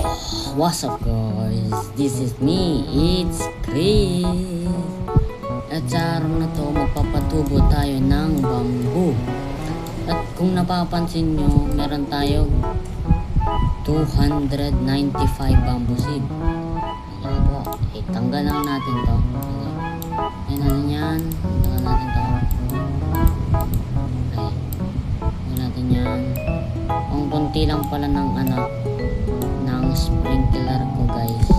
What's up guys? This is me, it's Chris. At sa araw na to, magpapatubo tayo ng bamboo. At kung napapansin nyo, meron tayo 295 bamboo seed. Ayan po, itanggal lang natin to. Ayan natin yan, tanggal natin to. Okay, tanggal natin yan. Ang konti lang pala ng sprinkler ko guys.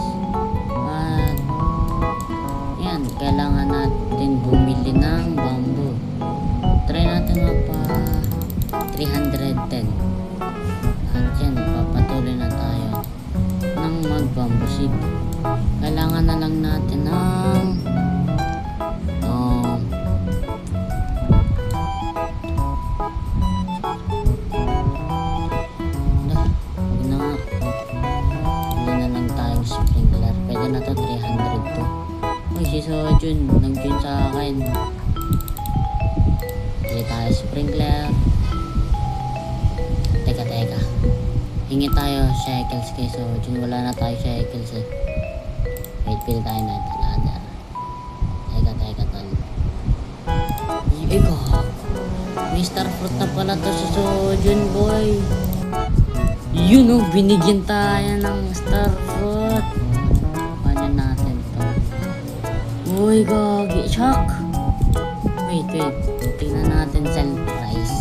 At yan, kailangan natin bumili ng bamboo. Try natin mapa 310. At yan, papatuloy na tayo ng mag-bamboo seed. Kailangan na lang natin ng sprinkler. Pwede na to, 300 to. Uy, si Sojun nag-join sa akin. Pwede tayo sprinkler. Teka hingi tayo shekels kay Sojun. Wala na tayo shekels eh. Wait, pili tayo na ladder. Teka tol. Ikaw, Mr. Fruit na pala to si Sojun boy. Yun o, binigyan tayo ng star fruit. Paano natin to? Uy, gagi. Shock! Wait. Tingnan natin sell price.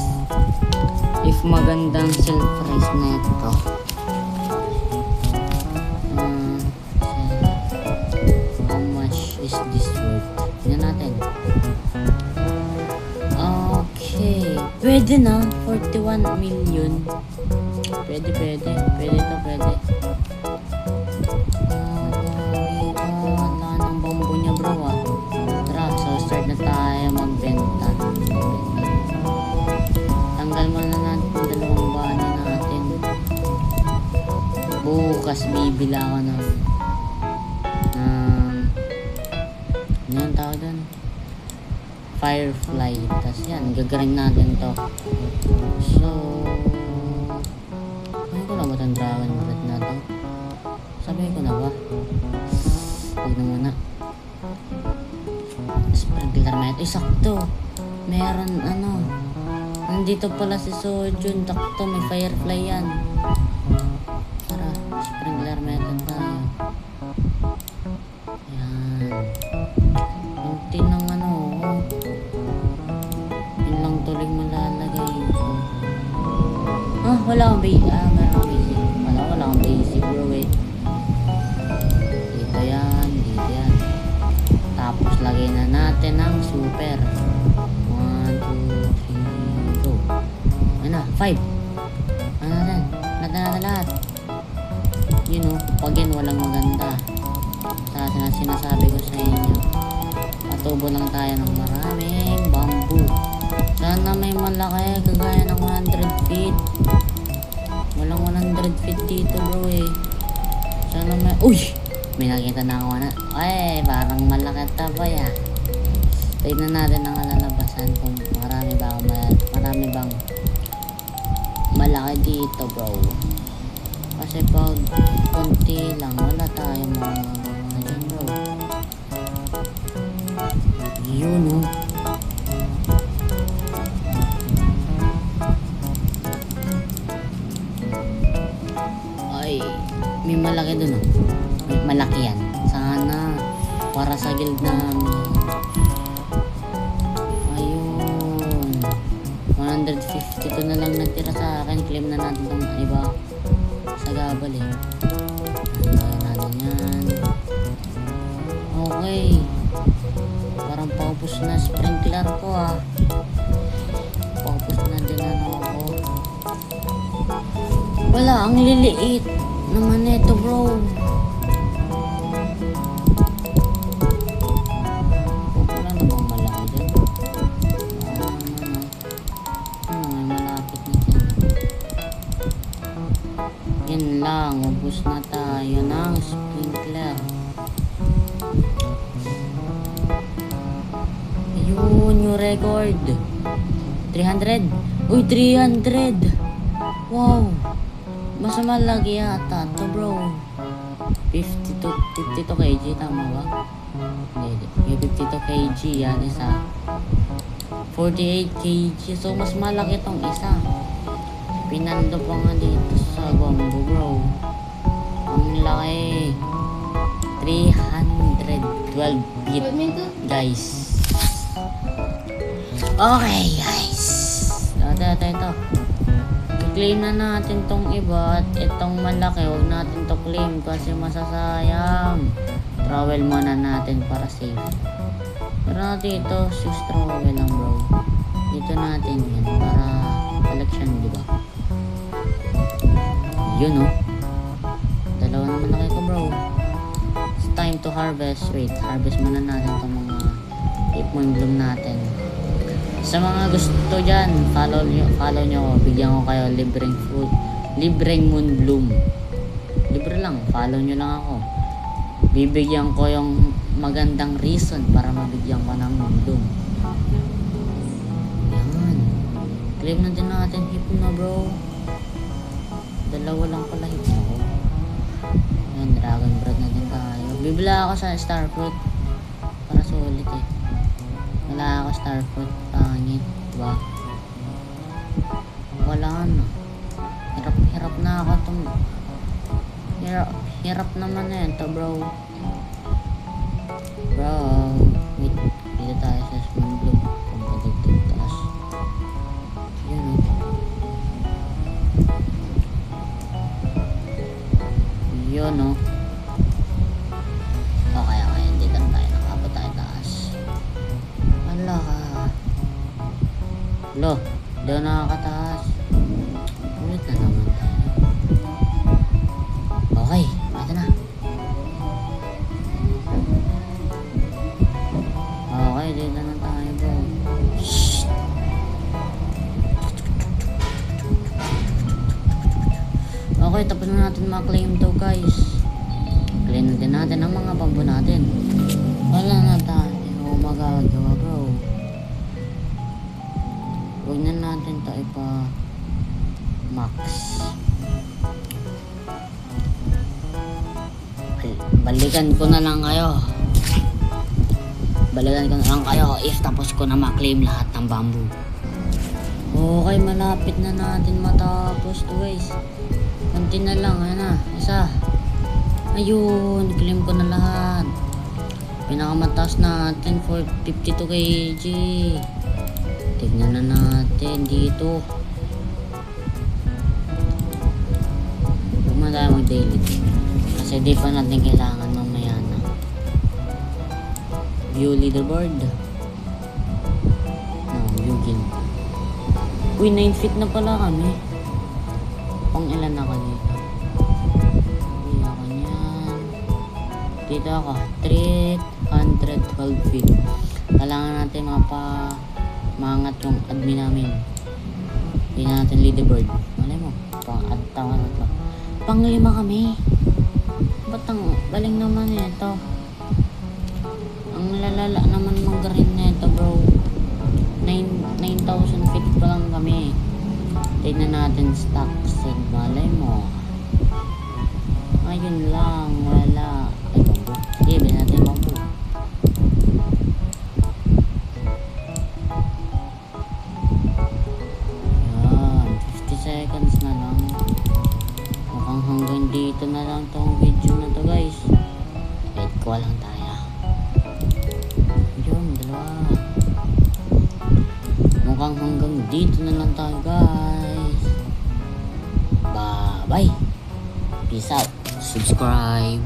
If magandang sell price na ito. How much is this worth? Tingnan natin. Okay. Pwede na. 41 million. Pwede to. Wala ng bamboo niya bro ah. Tara, so start na tayo magbenta. Tanggal muna natin yung dalawang bani natin. Bukas bibila ako ng ano yung tawag doon? Firefly. Tapos yan, gagaring natin to. So ang dragon bread na to. Sabi ko na ba? Huwag na muna. Sprinkler na ito. Sakto. Meron nandito pala si Sojun. Takto, may firefly yan. Tara, sprinkler method tayo. Yan. Kunti ng yun lang tuloy malalagay. Wala akong basic. Meron akong basic. Wala akong basic bro eh. Dito yan. Tapos lagay na natin ang super. 1, 2, 3, go. Ano? 5. Ano natin? Lahat. Yun o. Pag yan walang maganda. Sinasabi ko sa inyo. Patubo lang tayo ng maraming bamboo. Sana may malaki kagaya ng 100 feet. Walang 100 feet dito bro eh. Sana may... Uy! May nakita na ako na. Ay, parang malaki tabay ah. Tignan natin ang lalabasan kung marami bang malaki dito bro. Kasi pag konti lang, wala tayong mga dyan bro. Yun oh. May malaki dun oh. Malaki yan. Sana para sa guild namin. Ayun. 150 to na lang natira sa akin. Claim na natin itong iba sa gabal eh. Kaya natin yan. Okay. Parang paupos na sprinkler ko ah. Paupos na din ako. Wala, ang liliit naman ito bro. Wala na bang malaki dyan? May malapit na dyan. Yan lang, ubus na tayo ng sprinkler. Ayun yung record. 300. Uy, 300. Wow. Mas malaki yata to bro. 52 kg, tama ba? Hindi. Yung 52 kg yan isa. 48 kg. So mas malaki tong isa. Pinando pa nga dito sa Guambo bro. Ang laki. 312 feet guys. Okay guys. Ito. I-claim na natin tong iba at itong malaki huwag natin to claim kasi masasayang. Trowel muna natin para safe. Pero natin ito sus trowel lang bro. Dito natin yan para collection diba. Yun dalawa naman na kayo bro. It's time to harvest. Wait, harvest muna natin itong mga ipon bloom natin. Sa mga gusto dyan, follow nyo ako. Bigyan ko kayo libreng moon bloom. Libre lang, follow nyo lang ako. Bibigyan ko yung magandang reason para mabigyan ko ng moon bloom. Yan. Claim na din natin hipon na bro. Dalawa lang pala hipon ako. Yan, dragon bread na din tayo. Bibila ako sa star fruit. Para sulit eh. Wala ako star fruit. Pangit. Diba? Wala na. Hirap na ako itong... Hirap naman na yan to bro. Bro. Wait. Dito tayo sa small bloom. Pampadigdig taas. Yun Yun Okay. Dito na tayo. Nakapot tayo taas. Wala ka. Lo, doon nakakataas. Ulit na naman tayo. Okay, ito na. Okay, dito na tayo bro. Shhh. Okay, tapos na natin ma-claim to guys. Claim na din natin ang mga bambo natin. Wala na tayo magagawa bro. Huwag na natin ito ipa max. Balikan ko na lang kayo if tapos ko na ma-claim lahat ng bamboo. Okay, malapit na natin matapos to guys. Kunti na lang, isa. Ayun, claim ko na lahat. Pinakamataas natin for 52 kg. Tignan na natin dito. Huwag man tayo mag-delete kasi di pa natin kailangan mamaya na. View leaderboard. View guild. Uy, 9 feet na pala kami. Pang ilan ako dito? Uy, ako niyan. Dito ako 312 feet. Kailangan natin maangat yung admin namin. Hindi natin leaderboard. Malay mo, pang-add na to. Pang-5 kami. Ba't ang galing naman ito? Ang lalala naman magarin nito bro. 9,000 feet pa lang kami. Tignan natin stock sig. Malay mo. Ayun lang, wala. Ay, bambu. Sige, bilhin natin bambu. Seconds na lang. Mukhang hanggang dito na lang tong video na to guys. Wait ko lang tayo. Yun, dalawa. Mukhang hanggang dito na lang tayo guys. Bye bye. Peace out. Subscribe.